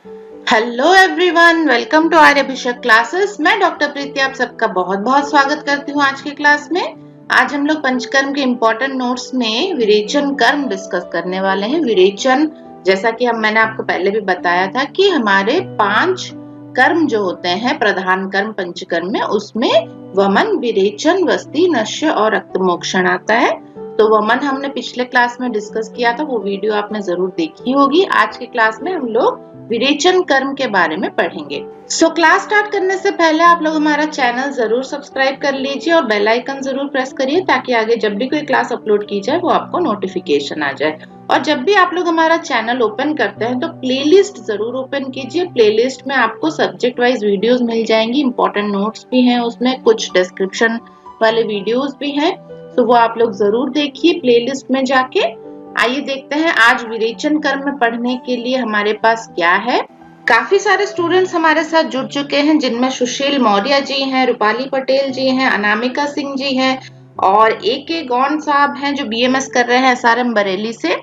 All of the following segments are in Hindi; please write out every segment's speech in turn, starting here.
Hello everyone, welcome to R Abhishek classes. मैं डॉक्टर प्रीति आप सबका बहुत बहुत स्वागत करती हूँ आज के क्लास में। आज हम लोग पंचकर्म के इम्पोर्टेंट नोट्स में विरेचन कर्म डिस्कस करने वाले हैं। विरेचन, जैसा कि मैंने आपको पहले भी बताया था कि हमारे 5 कर्म जो होते हैं प्रधान कर्म पंचकर्म में, उसमें वमन, विरेचन, वस्ति, नश्य और रक्तमोक्षण आता है। तो वमन हमने पिछले क्लास में डिस्कस किया था, वो वीडियो आपने जरूर देखी होगी। आज के क्लास में हम लोग विरेचन कर्म के बारे में पढ़ेंगे। क्लास स्टार्ट करने से पहले आप लोग हमारा चैनल जरूर सब्सक्राइब कर लीजिए और बेल आइकन जरूर प्रेस करिए ताकि आगे जब भी कोई क्लास अपलोड की जाए वो आपको नोटिफिकेशन आ जाए। और जब भी आप लोग हमारा चैनल ओपन करते हैं तो प्लेलिस्ट जरूर ओपन कीजिए। प्लेलिस्ट में आपको सब्जेक्ट वाइज वीडियोस मिल जाएंगी, इंपॉर्टेंट नोट्स भी हैं उसमें, कुछ डिस्क्रिप्शन वाले वीडियोस भी हैं, तो वो आप लोग जरूर देखिए प्लेलिस्ट में जाके। आइए देखते हैं आज विरेचन कर्म में पढ़ने के लिए हमारे पास क्या है। काफी सारे स्टूडेंट्स हमारे साथ जुड़ चुके हैं, जिनमें सुशील मौर्य जी हैं, रूपाली पटेल जी हैं, अनामिका सिंह जी हैं और AK गौंड साहब हैं जो BMS कर रहे हैं SRM बरेली से।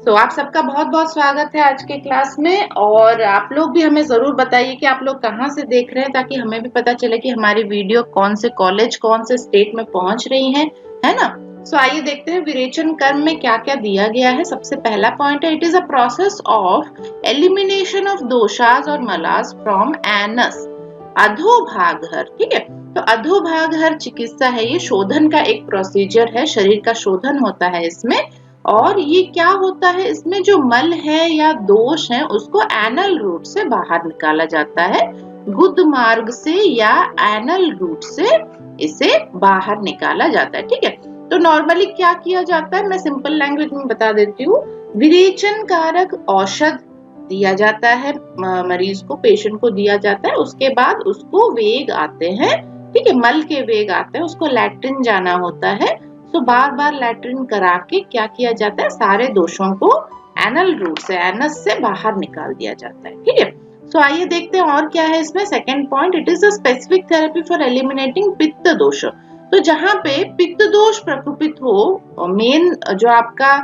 तो आप सबका बहुत बहुत स्वागत है आज के क्लास में। और आप लोग भी हमें जरूर बताइए कि आप लोग कहाँ से देख रहे हैं, ताकि हमें भी पता चले कि हमारी वीडियो कौन से कॉलेज, कौन से स्टेट में पहुंच रही है ना। आइए देखते हैं विरेचन कर्म में क्या क्या दिया गया है। सबसे पहला पॉइंट है, it is a process of elimination of doshas और मलास फ्रॉम एनस, अधोभागहर। ठीक है, तो अधोभागहर चिकित्सा है, ये शोधन का एक प्रोसीजर है, शरीर का शोधन होता है इसमें। और ये क्या होता है, इसमें जो मल है या दोष है उसको एनल रूट से बाहर निकाला जाता है, गुद मार्ग से या एनल रूट से इसे बाहर निकाला जाता है। ठीक है, तो नॉर्मली क्या किया जाता है, मैं सिंपल लैंग्वेज में बता देती हूँ। विरेचन कारक औषध दिया जाता है मरीज को, पेशेंट को दिया जाता है। उसके बाद उसको वेग आते हैं, ठीक है, मल के वेग आते हैं, उसको लैट्रिन जाना होता है। तो बार बार लैट्रिन करा के क्या किया जाता है, सारे दोषों को एनल रूट से, एनस से बाहर निकाल दिया जाता है। ठीक है, तो आइए देखते हैं और क्या है इसमें। Second point, it is a specific therapy for eliminating पित्त दोष। तो जहाँ पे पित्त दोष प्रकोपित हो, मेन जो आपका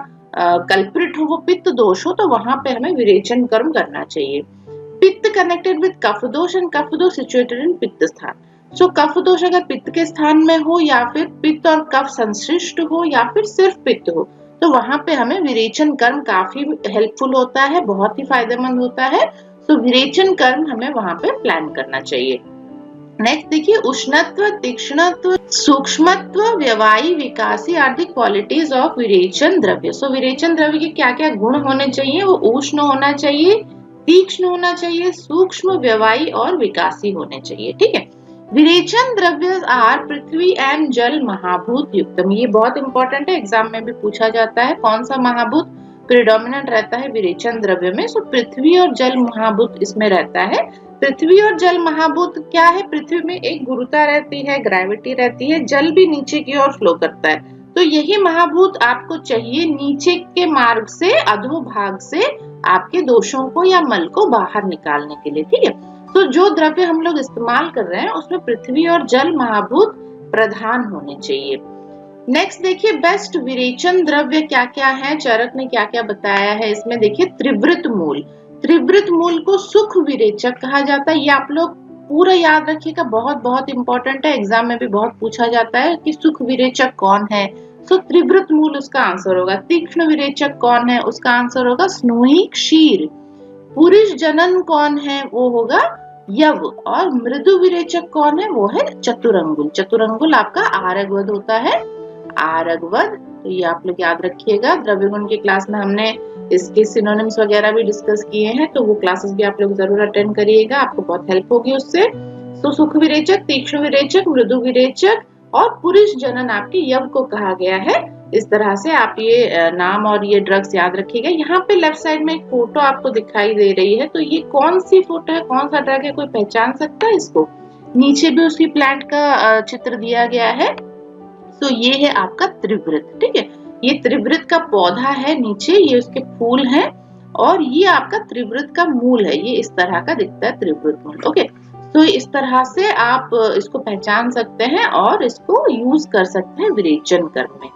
कल्प्रिट हो वो पित्त दोष हो, तो वहां पे हमें विरेचन कर्म करना चाहिए। पित्त कनेक्टेड विद कफ दोष एंड कफ दोष सिचुएटेड इन पित्त स्थान। कफ दोष अगर पित्त के स्थान में हो, या फिर पित्त और कफ संश्लिष्ट हो, या फिर सिर्फ पित्त हो, तो वहां पे हमें विरेचन कर्म काफी हेल्पफुल होता है, बहुत ही फायदेमंद होता है। विरेचन कर्म हमें वहां पे प्लान करना चाहिए। नेक्स्ट देखिए, उष्णत्व, तीक्ष्णत्व, सूक्ष्मत्व, व्यवायी, विकासी आर द क्वालिटीज ऑफ विरेचन द्रव्य। विरेचन द्रव्य के क्या क्या गुण होने चाहिए, वो उष्ण होना चाहिए, तीक्ष्ण होना चाहिए, सूक्ष्म, व्यवायी और विकासी होने चाहिए। ठीक है, विरेचन द्रव्य आर पृथ्वी एंड जल महाभूत युक्तम। ये बहुत इंपॉर्टेंट है, एग्जाम में भी पूछा जाता है, कौन सा महाभूत प्रिडोमिनेंट रहता है विरेचन द्रव्य में। पृथ्वी और जल महाभूत इसमें रहता है। पृथ्वी और जल महाभूत क्या है, पृथ्वी में एक गुरुता रहती है, ग्रेविटी रहती है, जल भी नीचे की ओर फ्लो करता है, तो यही महाभूत आपको चाहिए नीचे के मार्ग से, अधोभाग से आपके दोषों को या मल को बाहर निकालने के लिए। ठीक है, तो जो द्रव्य हम लोग इस्तेमाल कर रहे हैं उसमें पृथ्वी और जल महाभूत प्रधान होने चाहिए। नेक्स्ट देखिए, बेस्ट विरेचन द्रव्य क्या क्या है, चरक ने क्या क्या बताया है इसमें। देखिए, त्रिवृत मूल, त्रिवृत मूल को सुख विरेचक कहा जाता है। ये आप लोग पूरा याद रखिएगा, बहुत बहुत इंपॉर्टेंट है, एग्जाम में भी बहुत पूछा जाता है कि सुख विरेचक कौन है। त्रिवृत मूल उसका आंसर होगा। तीक्ष्ण विरेचक कौन है, उसका आंसर होगा स्नोही क्षीर। पुरुष जनन कौन है, वो होगा यव। और मृदु विरेचक कौन है, वो है चतुरंगुल। चतुरंगुल आपका आरगवद होता है, आरगवद। तो ये आप लोग याद रखिएगा। द्रव्य गुण की क्लास में हमने इसके सिनोनिम्स वगैरह भी डिस्कस किए हैं, तो वो क्लासेस भी आप लोग जरूर अटेंड करिएगा, आपको बहुत हेल्प होगी उससे। सुख विरेचक, तीक्ष्ण विरेचक, मृदु विरेचक और पुरुष जनन आपके यव को कहा गया है। इस तरह से आप ये नाम और ये ड्रग्स याद रखिएगा। यहाँ पे लेफ्ट साइड में एक फोटो आपको दिखाई दे रही है, तो ये कौन सी फोटो है, कौन सा ड्रग है, कोई पहचान सकता है इसको? नीचे भी उसी प्लांट का चित्र दिया गया है। तो ये है आपका त्रिवृत। ठीक है, ये त्रिवृत का पौधा है, नीचे ये उसके फूल हैं, और ये आपका त्रिवृत का मूल है, ये इस तरह का दिखता है त्रिवृत मूल। ओके, तो इस तरह से आप इसको पहचान सकते हैं और इसको यूज कर सकते हैं विरेचन कर्म में।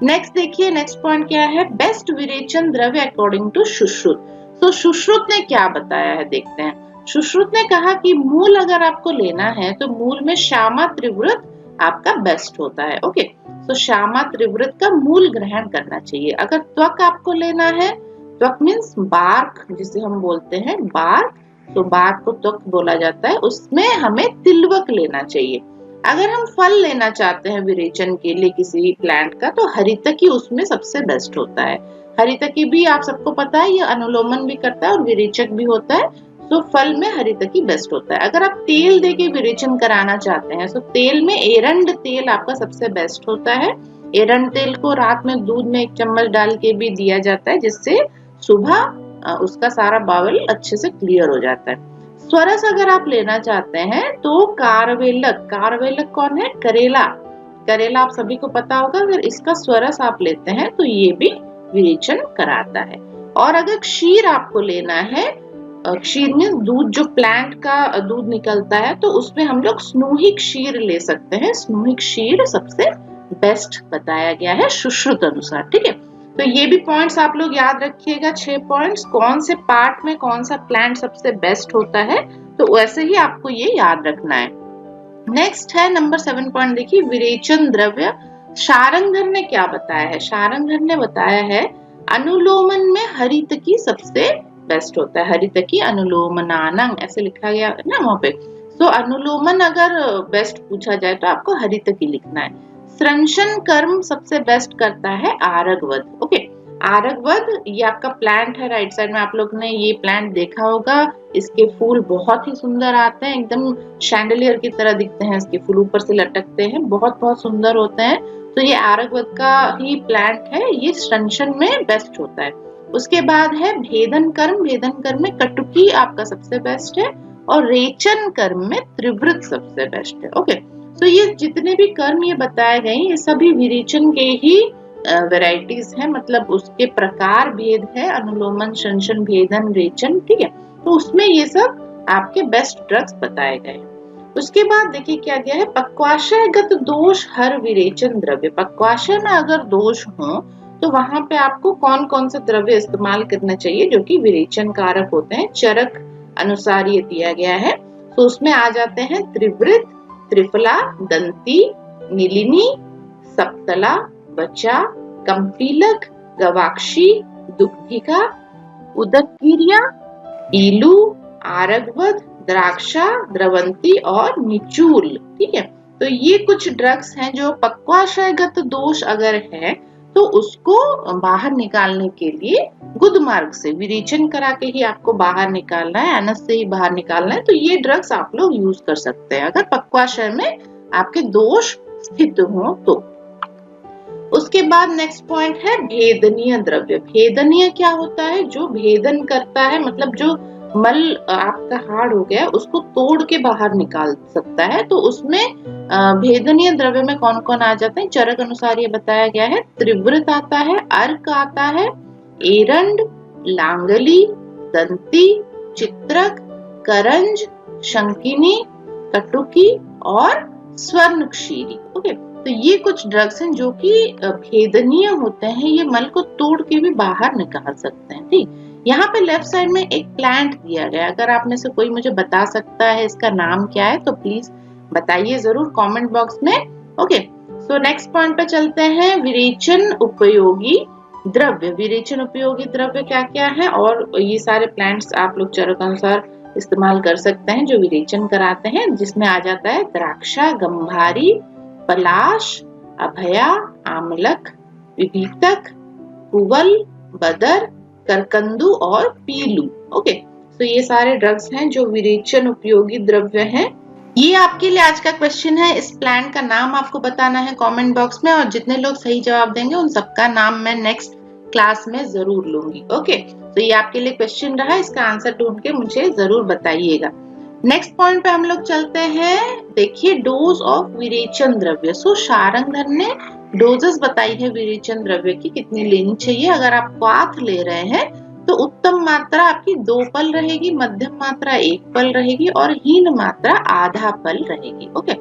नेक्स्ट देखिए, नेक्स्ट पॉइंट क्या है, बेस्ट विरेचन द्रव्य अकॉर्डिंग टू सुश्रुत। तो सुश्रुत ने क्या बताया है देखते हैं। सुश्रुत ने कहा कि मूल अगर आपको लेना है तो मूल में श्यामा त्रिवृत आपका बेस्ट होता है। ओके, तो श्यामा त्रिवृत का मूल ग्रहण करना चाहिए। अगर त्वक आपको लेना है, त्वक मीन्स बार्क जिसे हम बोलते हैं बार्क, तो बार्क को त्वक बोला जाता है, उसमें हमें तिलवक लेना चाहिए। अगर हम फल लेना चाहते हैं विरेचन के लिए किसी प्लांट का, तो हरितकी उसमें सबसे बेस्ट होता है। हरितकी भी आप सबको पता है ये अनुलोमन भी करता है और विरेचक भी होता है, तो फल में हरितकी बेस्ट होता है। अगर आप तेल देके विरेचन कराना चाहते हैं तो तेल में एरंड तेल आपका सबसे बेस्ट होता है। एरंड तेल को रात में दूध में 1 चम्मच डाल के भी दिया जाता है, जिससे सुबह उसका सारा बावल अच्छे से क्लियर हो जाता है। स्वरस अगर आप लेना चाहते हैं तो कारवेलक, कारवेलक कौन है? करेला, करेला आप सभी को पता होगा। अगर इसका स्वरस आप लेते हैं तो ये भी विरेचन कराता है। और अगर क्षीर आपको लेना है, क्षीर में दूध, जो प्लांट का दूध निकलता है, तो उसमें हम लोग स्नूही क्षीर ले सकते हैं। स्नूही क्षीर सबसे बेस्ट बताया गया है सुश्रुत अनुसार। ठीक है, तो ये भी पॉइंट्स आप लोग याद रखिएगा। 6 पॉइंट्स, कौन से पार्ट में कौन सा प्लांट सबसे बेस्ट होता है, तो वैसे ही आपको ये याद रखना है। नेक्स्ट है नंबर 7 पॉइंट, देखिए विरेचन द्रव्य। शारंगधर ने क्या बताया है? शारंगधर ने बताया है अनुलोमन में हरितकी सबसे बेस्ट होता है। हरितकी अनुलोमनानंग ऐसे लिखा गया है ना वहां पे। तो अनुलोमन अगर बेस्ट पूछा जाए तो आपको हरितकी लिखना है। स्रंशन कर्म सबसे बेस्ट करता है आरगवद। ओके, आरगवद ये आपका प्लांट है, राइट साइड में आप लोग ने ये प्लांट देखा होगा। इसके फूल बहुत ही सुंदर आते हैं, एकदम शैंडलियर की तरह दिखते हैं। इसके फूल ऊपर से लटकते हैं, बहुत बहुत सुंदर होते हैं। तो ये आरगवद का ही प्लांट है, ये स्रंशन में बेस्ट होता है। उसके बाद है भेदन कर्म। भेदन कर्म में कटुकी आपका सबसे बेस्ट है और रेचन कर्म में त्रिवृत सबसे बेस्ट है। ओके, तो ये जितने भी कर्म ये बताए गए ये सभी विरेचन के ही वैरायटीज हैं, मतलब उसके प्रकार भेद है, अनुलोमन, संशन, भेदन, रेचन। ठीक है, तो उसमें ये सब आपके बेस्ट ड्रग्स बताए गए। उसके बाद देखिए क्या दिया है, पक्वाशयगत दोष हर विरेचन द्रव्य। पक्वाशय में अगर दोष हो तो वहां पे आपको कौन कौन से द्रव्य इस्तेमाल करना चाहिए जो कि विरेचन कारक होते हैं, चरक अनुसार ये दिया गया है। तो उसमें आ जाते हैं त्रिवृत, त्रिफला, दंती, नीलिनी, सप्तला, बचा, कंपीलक, गवाक्षी, दुग्धिका, उदकीरिया, ईलू, आरगवद, द्राक्षा, द्रवंती और निचूल। ठीक है, तो ये कुछ ड्रग्स हैं जो पक्वाशयगत दोष अगर है तो उसको बाहर निकालने के लिए गुद मार्ग से विरेचन करा के ही आपको बाहर निकालना है, एनस से ही बाहर निकालना है। तो ये ड्रग्स आप लोग यूज कर सकते हैं अगर पक्वाशय में आपके दोष स्थित हो तो। उसके बाद नेक्स्ट पॉइंट है भेदनीय द्रव्य। भेदनीय क्या होता है? जो भेदन करता है, मतलब जो मल आपका हार्ड हो गया उसको तोड़ के बाहर निकाल सकता है। तो उसमें भेदनीय द्रव्य में कौन कौन आ जाते हैं? चरक अनुसार ये बताया गया है। त्रिवृत आता है, अर्क आता है, एरंड, लांगली, दंती, चित्रक, करंज, शंकिनी, कटुकी और स्वर्णक्षीरी। ओके, तो ये कुछ ड्रग्स हैं जो कि भेदनीय होते हैं, ये मल को तोड़ के भी बाहर निकाल सकते हैं। ठीक, यहाँ पे लेफ्ट साइड में एक प्लांट दिया गया है, अगर आप में से कोई मुझे बता सकता है इसका नाम क्या है तो प्लीज बताइए जरूर कमेंट बॉक्स में। ओके, सो नेक्स्ट पॉइंट पे चलते हैं, विरेचन उपयोगी द्रव्य। विरेचन उपयोगी द्रव्य क्या क्या है, और ये सारे प्लांट्स आप लोग चरक अनुसार इस्तेमाल कर सकते हैं जो विरेचन कराते हैं, जिसमें आ जाता है द्राक्षा, गंभारी, पलाश, अभया, आमलक, विभीतक, कुवल, बदर, करकंदू और पीलू। ओके, तो ये सारे ड्रग्स हैं जो विरेचन उपयोगी द्रव्य हैं। ये आपके लिए आज का क्वेश्चन है, इस प्लांट का नाम आपको बताना है कमेंट बॉक्स में, और जितने लोग सही जवाब देंगे उन सबका नाम मैं नेक्स्ट क्लास में जरूर लूंगी। ओके, तो ये आपके लिए क्वेश्चन रहा, इसका आंसर ढूंढ के मुझे जरूर बताइएगा। नेक्स्ट पॉइंट पे हम लोग चलते हैं, देखिए डोज ऑफ विरेचन द्रव्य। सो शारंगधर ने डोजेस बताई है विरेचन द्रव्य की कितनी लेनी चाहिए। अगर आप क्वाथ ले रहे हैं तो उत्तम मात्रा आपकी 2 पल रहेगी, मध्यम मात्रा 1 पल रहेगी और हीन मात्रा आधा पल रहेगी। ओके,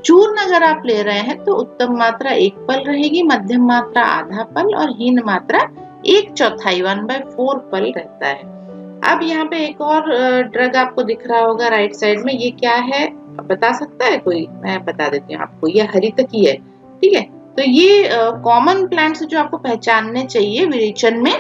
चूर्ण अगर आप ले रहे हैं तो उत्तम मात्रा 1 पल रहेगी, मध्यम मात्रा आधा पल और हीन मात्रा 1/4 1/4 पल रहता है। अब यहाँ पे एक और ड्रग आपको दिख रहा होगा राइट साइड में, ये क्या है बता सकता है कोई? मैं बता देती हूँ आपको, ये हरितकी है, ठीक है। तो ये कॉमन प्लांट्स जो आपको पहचानने चाहिए विरेचन में।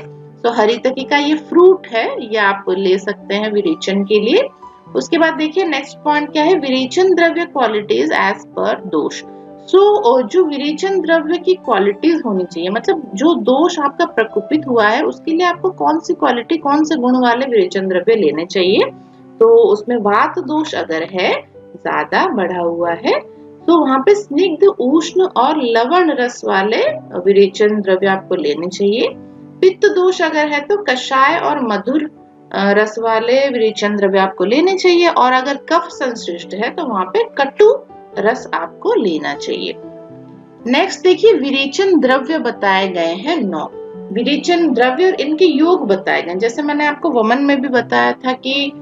तो हरितकी का ये फ्रूट है, ये आप ले सकते हैं विरेचन के लिए। उसके बाद देखिए नेक्स्ट पॉइंट क्या है, विरेचन द्रव्य क्वालिटीज एज पर दोष। जो विरेचन द्रव्य की क्वालिटीज होनी चाहिए, मतलब जो दोष आपका प्रकोपित हुआ है उसके लिए आपको कौन सी क्वालिटी, कौन से गुण वाले विरेचन द्रव्य लेने चाहिए। तो उसमें वात दोष अगर है, ज्यादा बढ़ा हुआ है, तो वहां पे स्निग्ध, उष्ण और लवण रस वाले विरेचन द्रव्य आपको लेने चाहिए। पित्त दोष अगर है तो कषाय और मधुर रस वाले विरेचन द्रव्य आपको लेने चाहिए। और अगर कफ संश्लिष्ट है तो वहां पे कटु रस आपको लेना चाहिए। नेक्स्ट देखिए, विरेचन द्रव्य बताए गए हैं 9। विरेचन द्रव्य और इनके योग बताए गए, जैसे मैंने आपको वमन में भी बताया था कि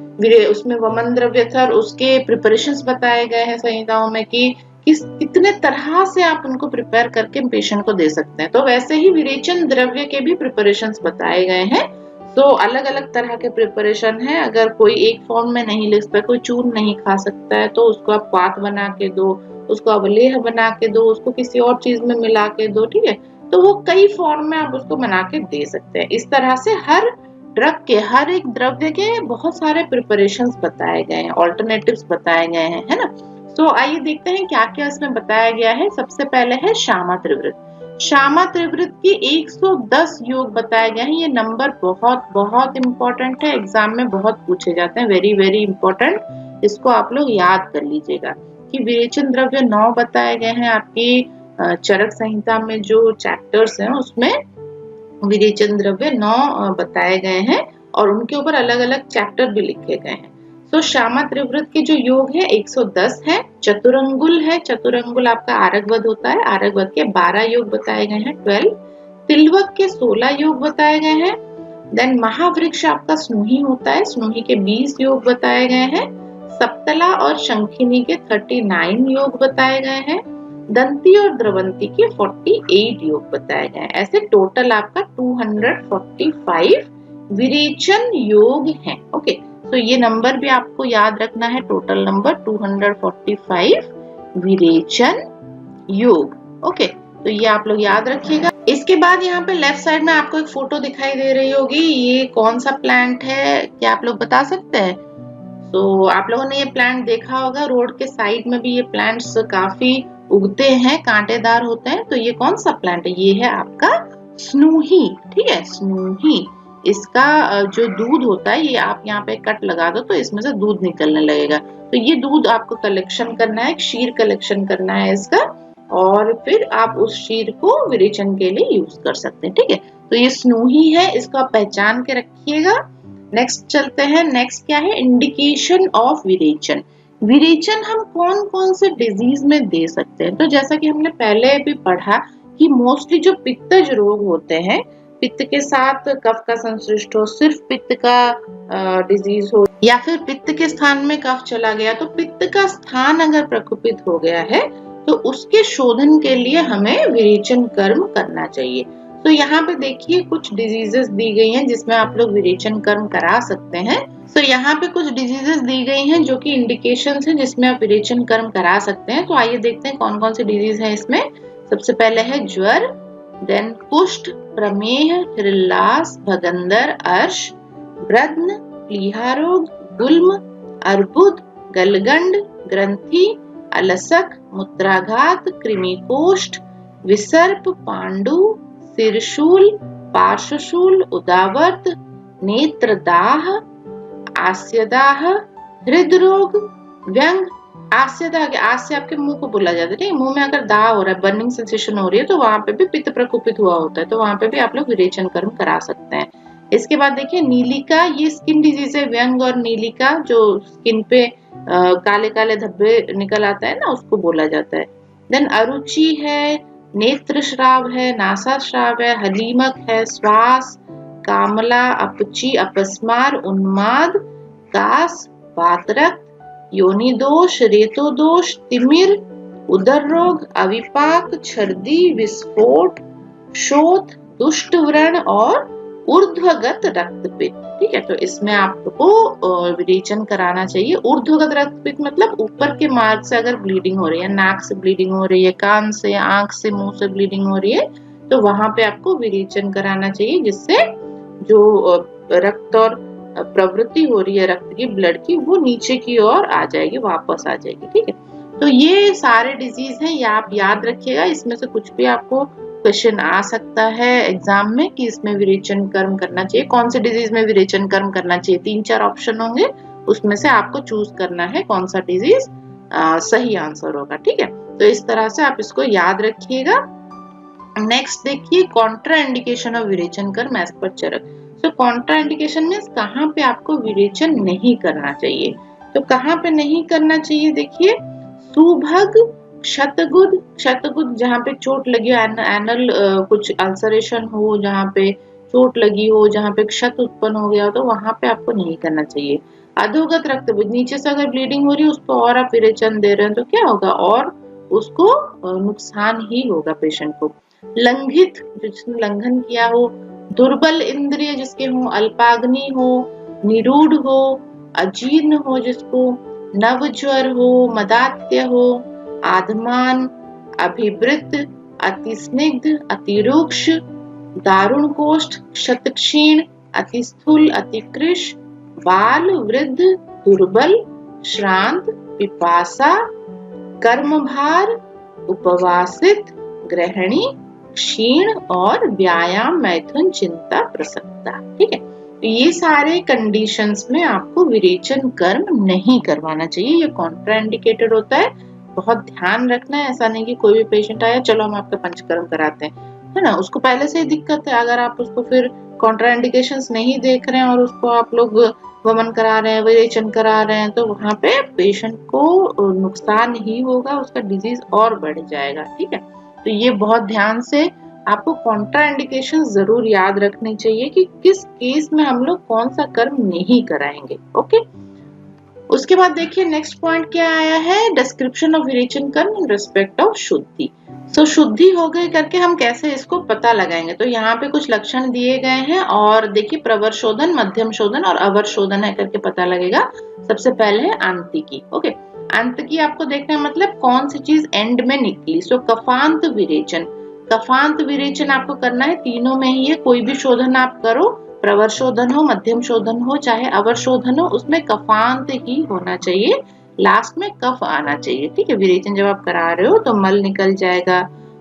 उसमें वमन द्रव्य था और उसके प्रिपरेशंस बताए गए हैं संहिताओं में कि कितने तरह से आप उनको प्रिपेयर करके पेशेंट को दे सकते हैं। तो वैसे ही विरेचन द्रव्य के भी प्रिपरेशंस बताए गए हैं। तो अलग अलग तरह के प्रिपरेशन है, अगर कोई एक फॉर्म में नहीं ले सकता, कोई चूर्ण नहीं खा सकता है तो उसको आप पाक बना के दो, उसको आप लेह बना के दो, उसको किसी और चीज में मिला के दो, ठीक है। तो वो कई फॉर्म में आप उसको बना के दे सकते हैं। इस तरह से हर ड्रग के, हर एक द्रव्य के बहुत सारे प्रिपरेशंस बताए गए हैं, ऑल्टरनेटिव्स बताए गए हैं, है ना। तो आइए देखते हैं क्या क्या इसमें बताया गया है। सबसे पहले है शामा त्रिवृत। शामा त्रिवृत की 110 योग बताए गए हैं। ये नंबर बहुत बहुत इंपॉर्टेंट है, एग्जाम में बहुत पूछे जाते हैं, वेरी वेरी इंपॉर्टेंट। इसको आप लोग याद कर लीजिएगा कि विरेचन द्रव्य 9 बताए गए हैं। आपकी चरक संहिता में जो चैप्टर्स हैं उसमें विरेचन द्रव्य 9 बताए गए हैं और उनके ऊपर अलग अलग चैप्टर भी लिखे गए हैं। तो शामा त्रिवृत के जो योग है 110 है। चतुरंगुल है, चतुरंगुल आपका आरगवद होता है, आरगवद के 12 योग बताए गए हैं, 12। तिलवक के 16 योग बताए गए हैं। देन महावृक्ष आपका स्नूही होता है, स्नूही के 20 योग बताए गए हैं। सप्तला और शंखिनी के 39 योग बताए गए हैं। दंती और द्रवंती के 48 योग बताए गए हैं। ऐसे टोटल आपका 245 विरेचन योग हैं। ओके, तो ये नंबर भी आपको याद रखना है, टोटल नंबर 245 विरेचन योग। ओके, तो ये आप लोग याद रखिएगा। इसके बाद यहाँ पे लेफ्ट साइड में आपको एक फोटो दिखाई दे रही होगी, ये कौन सा प्लांट है, क्या आप लोग बता सकते हैं? तो आप लोगों ने ये प्लांट देखा होगा, रोड के साइड में भी ये प्लांट्स काफी उगते हैं, कांटेदार होते हैं। तो ये कौन सा प्लांट है? ये है आपका स्नूही, ठीक है, स्नूही। इसका जो दूध होता है, ये आप यहाँ पे कट लगा दो तो इसमें से दूध निकलने लगेगा। तो ये दूध आपको कलेक्शन करना है, क्षीर कलेक्शन करना है इसका, और फिर आप उस क्षीर को विरेचन के लिए यूज कर सकते हैं, ठीक है। तो ये स्नूही है, इसको आप पहचान के रखिएगा। नेक्स्ट चलते हैं। नेक्स्ट क्या है, इंडिकेशन ऑफ विरेचन। विरेचन हम कौन कौन से डिजीज में दे सकते हैं? तो जैसा कि हमने पहले भी पढ़ा कि मोस्टली जो पित्तज रोग होते हैं, पित्त के साथ कफ का संश्लिष्ट हो, सिर्फ पित्त का डिजीज हो, या फिर पित्त के स्थान में कफ चला गया, तो पित्त का स्थान अगर प्रकोपित हो गया है तो उसके शोधन के लिए हमें विरेचन कर्म करना चाहिए। तो यहाँ पे देखिए कुछ डिजीजेस दी गई हैं जिसमें आप लोग विरेचन कर्म करा सकते हैं। तो यहाँ पे कुछ डिजीजेस दी गई हैं जो कि इंडिकेशंस हैं जिसमें आप विरेचन कर्म करा सकते हैं। तो आइए देखते हैं कौन कौन सी डिजीज है इसमें। सबसे पहले है ज्वर, देन कुष्ठ, प्रमेह, हृल्लास, भगंदर, अर्श, ब्रद्न, प्लीहा रोग, गुल्म, अर्बुद, गलगंड, ग्रंथि, अलसक, मूत्राघात, कृमिकोष्ठ, विसर्प, पांडु, सिरशूल, पार्श्वशूल, उदावर्त, नेत्रदाह, आस्यदाह, हृदरोग, व्यंग। आस्यदाह, आस्य आपके मुंह को बोला जाता है, ठीक है। मुंह में अगर दाह हो रहा है, बर्निंग सेंसेशन हो रही है, तो वहां पे भी पित्त प्रकोपित हुआ होता है, तो वहां पे भी आप लोग विरेचन कर्म करा सकते हैं। इसके बाद देखिए नीलिका, ये स्किन डिजीज है, व्यंग और नीलिका, जो स्किन पे काले काले धब्बे निकल आता है ना, उसको बोला जाता है। देन अरुचि है, नेत्र श्राव है, नासा श्राव है, हलीमक है, श्वास, कामला, अपची, अपस्मार, उन्माद, कास, वातरक्त, योनि दोष, रेतो दोष, तिमिर, उदर रोग, अविपाक, छर्दी, विस्फोट, शोथ, दुष्ट व्रण और ऊर्ध्वगत रक्तपित्त, ठीक है। तो इसमें आपको विरेचन कराना चाहिए। ऊर्ध्वगत रक्तपित्त मतलब ऊपर के मार्ग से अगर ब्लीडिंग हो रही है, नाक से ब्लीडिंग हो रही है, कान से, आंख से, मुंह से ब्लीडिंग हो रही है, तो वहां पे आपको विरेचन कराना चाहिए, जिससे जो रक्त और प्रवृत्ति हो रही है रक्त की, ब्लड की, वो नीचे की ओर आ जाएगी, वापस आ जाएगी, ठीक है। तो ये सारे डिजीज हैं, ये आप याद रखिएगा। इसमें से कुछ भी आपको क्वेश्चन आ सकता है एग्जाम में कि इसमें विरेचन कर्म करना चाहिए, कौन से डिजीज में विरेचन कर्म करना चाहिए। 3-4 ऑप्शन होंगे, उसमें से आपको चूज करना है कौन सा डिजीज सही आंसर होगा, ठीक है। तो इस तरह से आप इसको याद रखिएगा। नेक्स्ट देखिए, कॉन्ट्रा इंडिकेशन ऑफ विरेचन कर्म एज पर चरक। तो कॉन्ट्रा इंडिकेशन मीन्स कहाँ पे आपको विरेचन नहीं करना चाहिए। तो कहाँ पे नहीं करना चाहिए, देखिए, सुभग, क्षतगुद, क्षतगुद जहाँ पे चोट लगी हो, एनल कुछ अल्सरेशन हो, जहाँ पे चोट लगी हो, जहाँ पे क्षत उत्पन्न हो गया हो, तो वहां पे आपको नहीं करना चाहिए। अधोगत रक्तपित्त, नीचे से अगर ब्लीडिंग हो रही है, उसको और आप विरेचन दे रहे हैं तो क्या होगा, और उसको नुकसान ही होगा पेशेंट को। लंघित, जिसने लंघन किया हो। दुर्बल इंद्रिय जिसके हो, अल्पाग्नि हो, निरूढ़ हो, अजीर्ण हो जिसको, नवज्वर हो, मदात्य हो, आधमान, अभिवृत, अति स्निग्ध, अति रुक्ष, दारुण कोष्ठ, क्षतक्षीण, अति स्थूल, अति कृश, बाल, वृद्ध, दुर्बल, श्रांत, पिपासा, कर्मभार, उपवासित, ग्रहणी, क्षीण और व्यायाम, मैथुन, चिंता, प्रसक्ता, ठीक है। तो ये सारे कंडीशंस में आपको विरेचन कर्म नहीं करवाना चाहिए, ये कॉन्ट्रा इंडिकेटेड होता है, बहुत ध्यान रखना है। ऐसा नहीं कि कोई भी पेशेंट आया चलो हम आपका पंचकर्म कराते हैं, है ना, उसको पहले से ही दिक्कत है, अगर आप उसको फिर कॉन्ट्रा इंडिकेशंस नहीं देख रहे हैं और उसको आप लोग वमन करा रहे हैं, विरेचन करा रहे हैं, तो वहां पे पेशेंट को नुकसान ही होगा, उसका डिजीज और बढ़ जाएगा, ठीक है। तो ये बहुत ध्यान से आपको कॉन्ट्रा इंडिकेशन जरूर याद रखनी चाहिए कि किस केस में हम लोग कौन सा कर्म नहीं कराएंगे, ओके। उसके बाद देखिए नेक्स्ट पॉइंट क्या आया है, डिस्क्रिप्शन ऑफ विरेचन कर्म इन रिस्पेक्ट ऑफ शुद्धि। सो शुद्धि हो गई करके हम कैसे इसको पता लगाएंगे, तो यहाँ पे कुछ लक्षण दिए गए हैं और देखिए प्रवर शोधन, मध्यम शोधन और अवर शोधन है करके पता लगेगा। सबसे पहले है आंतिकी, ओके। आंतिकी आपको देखना है मतलब कौन सी चीज एंड में निकली। सो कफांत विरेचन, कफांत विरेचन आपको करना है, तीनों में ही है, कोई भी शोधन आप करो, प्रवर शोधन हो, मध्यम शोधन हो, चाहे अवर शोधन हो, उसमें कफांत ही होना चाहिए, लास्ट में कफ आना चाहिए, ठीक है। विरेचन जब आप करा रहे हो तो मल निकल जाएगा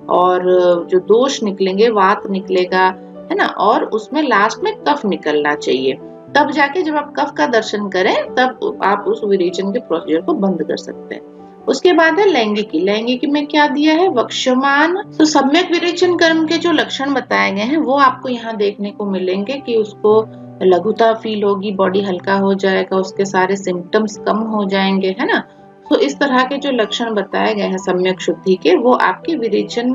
और जो दोष निकलेंगे, वात निकलेगा, है ना, और उसमें लास्ट में कफ निकलना चाहिए। तब जाके जब आप कफ का दर्शन करें तब आप उस विरेचन के प्रोसीजर को बंद कर सकते हैं। उसके बाद है लैंगिकी। लैंगिकी में क्या दिया है, वक्षमान। तो सम्यक विरेचन कर्म के जो लक्षण बताए गए हैं वो आपको यहाँ देखने को मिलेंगे कि उसको लघुता फील होगी, बॉडी हल्का हो जाएगा, उसके सारे सिम्टम्स कम हो जाएंगे, है ना। तो इस तरह के जो लक्षण बताए गए हैं सम्यक शुद्धि के, वो आपके विरेचन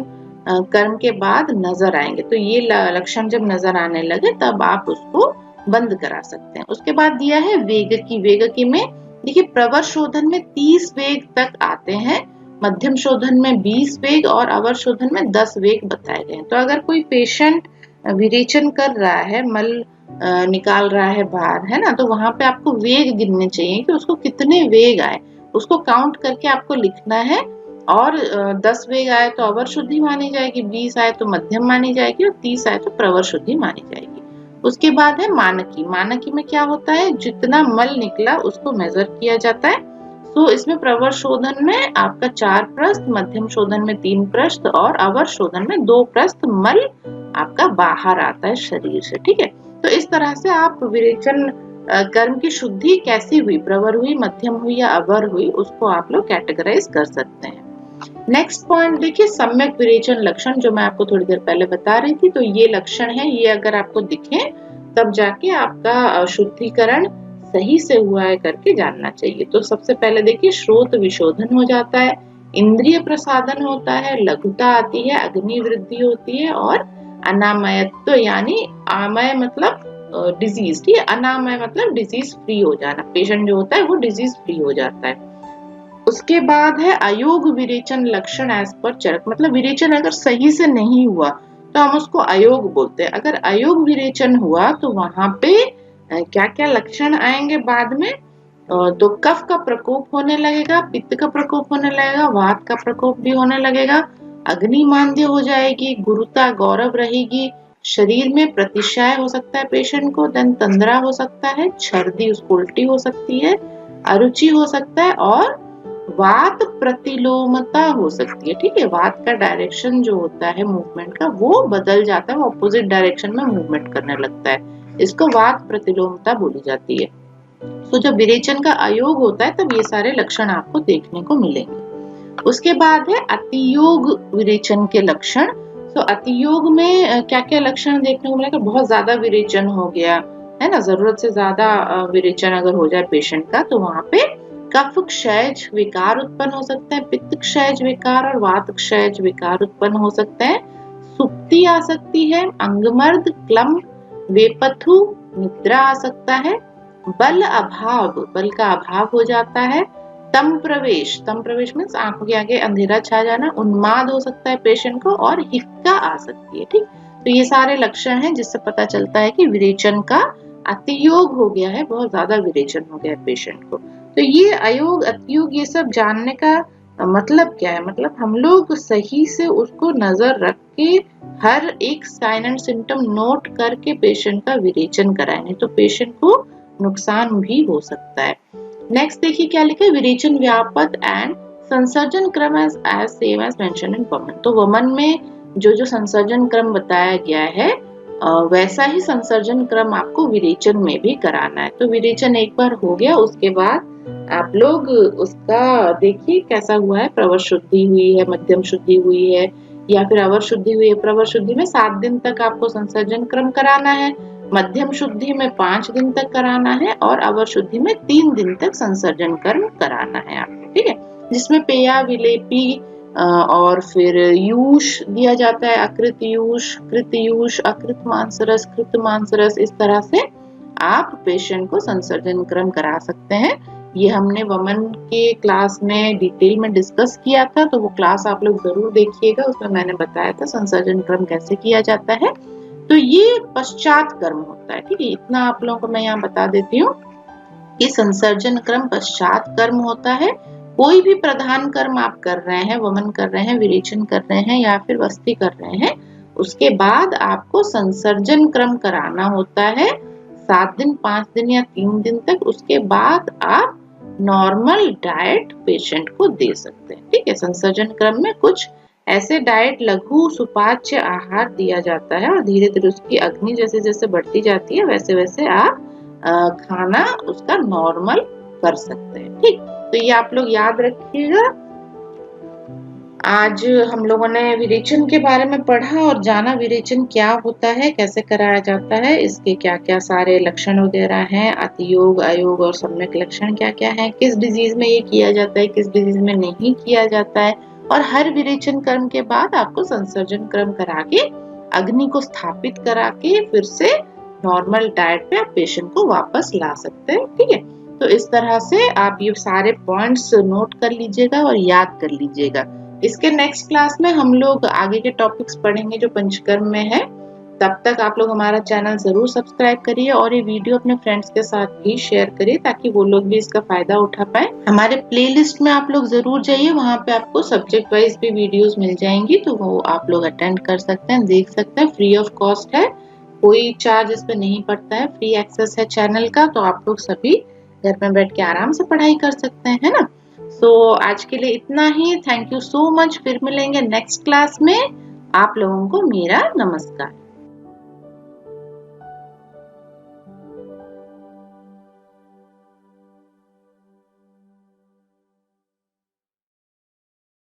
कर्म के बाद नजर आएंगे। तो ये लक्षण जब नजर आने लगे तब आप उसको बंद करा सकते हैं। उसके बाद दिया है वेगकी। वेगकी में देखिए प्रवर शोधन में 30 वेग तक आते हैं, मध्यम शोधन में 20 वेग और अवर शोधन में 10 वेग बताए गए हैं। तो अगर कोई पेशेंट विरेचन कर रहा है, मल निकाल रहा है बाहर, है ना, तो वहां पे आपको वेग गिनने चाहिए कि उसको कितने वेग आए, उसको काउंट करके आपको लिखना है। और 10 वेग आए तो अवर शुद्धि मानी जाएगी, 20 आए तो मध्यम मानी जाएगी और 30 आए तो प्रवर शुद्धि मानी जाएगी। उसके बाद है मानकी। मानकी में क्या होता है, जितना मल निकला उसको मेजर किया जाता है। तो इसमें प्रवर शोधन में आपका 4 प्रस्थ, मध्यम शोधन में 3 प्रस्थ और अवर शोधन में 2 प्रस्थ मल आपका बाहर आता है शरीर से, ठीक है। तो इस तरह से आप विरेचन कर्म की शुद्धि कैसी हुई, प्रवर हुई, मध्यम हुई या अवर हुई, उसको आप लोग कैटेगराइज कर सकते हैं। नेक्स्ट पॉइंट देखिए सम्यक विरेचन लक्षण, जो मैं आपको थोड़ी देर पहले बता रही थी। तो ये लक्षण है, ये अगर आपको दिखे तब जाके आपका शुद्धिकरण सही से हुआ है करके जानना चाहिए। तो सबसे पहले देखिए श्रोत विशोधन हो जाता है, इंद्रिय प्रसादन होता है, लघुता आती है, अग्नि वृद्धि होती है और अनामयत्व, यानी आमय मतलब डिजीज, ठीक है, अनामय मतलब डिजीज फ्री हो जाना, पेशेंट जो होता है वो डिजीज फ्री हो जाता है। उसके बाद है अयोग विरेचन लक्षण एज पर चरक, मतलब विरेचन अगर सही से नहीं हुआ तो हम उसको अयोग बोलते हैं। अगर अयोग विरेचन हुआ तो वहां पे क्या क्या लक्षण आएंगे बाद में, तो कफ का प्रकोप होने लगेगा, पित्त का प्रकोप होने लगेगा, वात का प्रकोप भी होने लगेगा, अग्नि मांद्य हो जाएगी, गुरुता गौरव रहेगी, शरीर में प्रतिशय हो सकता है पेशेंट को, देन तंद्रा हो सकता है, छर्दी उसको उल्टी हो सकती है, अरुचि हो सकता है और वात प्रतिलोमता हो सकती है। ठीक है, वात का डायरेक्शन जो होता है मूवमेंट का वो बदल जाता है, वो ऑपोजिट डायरेक्शन में मूवमेंट करने लगता है, इसको वात प्रतिलोमता बोली जाती है। तो जब विरेचन का अयोग होता है तब ये सारे लक्षण आपको देखने को मिलेंगे। उसके बाद है अतियोग विरेचन के लक्षण। तो अतियोग में क्या क्या लक्षण देखने को मिलेगा, बहुत ज्यादा विरेचन हो गया है ना, जरूरत से ज्यादा विरेचन अगर हो जाए पेशेंट का तो वहां पे कफ क्षयज विकार उत्पन्न हो सकते हैं, पित्त क्षयज विकार और वात क्षयज विकार उत्पन्न हो सकते हैं, सुप्ति आ सकती है, अंगमर्द, क्लम, वेपथु, निद्रा आ सकता है, बल अभाव, बल का अभाव हो जाता है, तम प्रवेश मीन्स आंखों के आगे अंधेरा छा जाना, उन्माद हो सकता है पेशेंट को और हिक्का आ सकती है। ठीक, तो ये सारे लक्षण हैं जिससे पता चलता है कि विरेचन का अतियोग हो गया है, बहुत ज्यादा विरेचन हो गया है पेशेंट को। तो ये अयोग अतियोग ये सब जानने का मतलब क्या है, मतलब हम लोग सही से उसको नजर रख के हर एक साइन एंड सिम्टम नोट करके पेशेंट का विरेचन कराएं, नहीं तो पेशेंट को नुकसान भी हो सकता है। नेक्स्ट देखिए क्या लिखा है, विरेचन व्यापक एंड संसर्जन क्रम as same as mention in वमन। तो वमन में जो संसर्जन क्रम बताया गया है वैसा ही संसर्जन क्रम आपको विरेचन में भी कराना है। तो विरेचन एक बार हो गया, उसके बाद आप लोग उसका देखिए कैसा हुआ है, प्रवर शुद्धि हुई है, मध्यम शुद्धि हुई है या फिर अवर शुद्धि हुई है। प्रवर शुद्धि में 7 दिन तक आपको संसर्जन क्रम कराना है, मध्यम शुद्धि में 5 दिन तक कराना है और अवर शुद्धि में 3 दिन तक संसर्जन क्रम कराना है आपको। ठीक है, जिसमें पेया, विलेपी और फिर यूष दिया जाता है, अकृत यूष, कृत यूष, अकृत मांसरस, कृत मांसरस, इस तरह से आप पेशेंट को संसर्जन क्रम करा सकते हैं। ये हमने वमन के क्लास में डिटेल में डिस्कस किया था, तो वो क्लास आप लोग जरूर देखिएगा, उसमें मैंने बताया था संसर्जन क्रम कैसे किया जाता है। तो ये पश्चात कर्म होता है। ठीक है, इतना आप लोगों को मैं यहाँ बता देती हूँ कि संसर्जन क्रम पश्चात कर्म होता है। कोई भी प्रधान कर्म आप कर रहे हैं, वमन कर रहे हैं, विरेचन कर रहे हैं या फिर वस्ती कर रहे हैं, उसके बाद आपको संसर्जन क्रम कराना होता है 7 दिन, 5 दिन या 3 दिन तक। उसके बाद आप नॉर्मल डाइट पेशेंट को दे सकते हैं। ठीक है, संसर्जन क्रम में कुछ ऐसे डाइट लघु सुपाच्य आहार दिया जाता है और धीरे धीरे उसकी अग्नि जैसे जैसे बढ़ती जाती है वैसे वैसे आप खाना उसका नॉर्मल कर सकते हैं। ठीक, तो ये आप लोग याद रखिएगा। आज हम लोगों ने विरेचन के बारे में पढ़ा और जाना विरेचन क्या होता है, कैसे कराया जाता है, इसके क्या क्या सारे लक्षण वगैरह हैं, अतियोग, अयोग और सम्यक लक्षण क्या क्या है, किस डिजीज में ये किया जाता है, किस डिजीज में नहीं किया जाता है, और हर विरेचन क्रम के बाद आपको संसर्जन क्रम करा के अग्नि को स्थापित करा के फिर से नॉर्मल डाइट पे आप पेशेंट को वापस ला सकते हैं। ठीक है, तो इस तरह से आप ये सारे पॉइंट्स नोट कर लीजिएगा और याद कर लीजिएगा। इसके नेक्स्ट क्लास में हम लोग आगे के टॉपिक्स पढ़ेंगे जो पंचकर्म में है। तब तक आप लोग हमारा चैनल जरूर सब्सक्राइब करिए और ये वीडियो अपने फ्रेंड्स के साथ भी शेयर करिए ताकि वो लोग भी इसका फायदा उठा पाए। हमारे प्लेलिस्ट में आप लोग जरूर जाइए, वहाँ पे आपको सब्जेक्ट वाइज भी वीडियोस मिल जाएंगी, तो वो आप लोग अटेंड कर सकते हैं, देख सकते हैं, फ्री ऑफ कॉस्ट है, कोई चार्ज इस पे नहीं पड़ता है, फ्री एक्सेस है चैनल का, तो आप लोग सभी घर में बैठ के आराम से पढ़ाई कर सकते हैं, है ना। तो आज के लिए इतना ही, थैंक यू सो मच। फिर मिलेंगे नेक्स्ट क्लास में। आप लोगों को मेरा नमस्कार।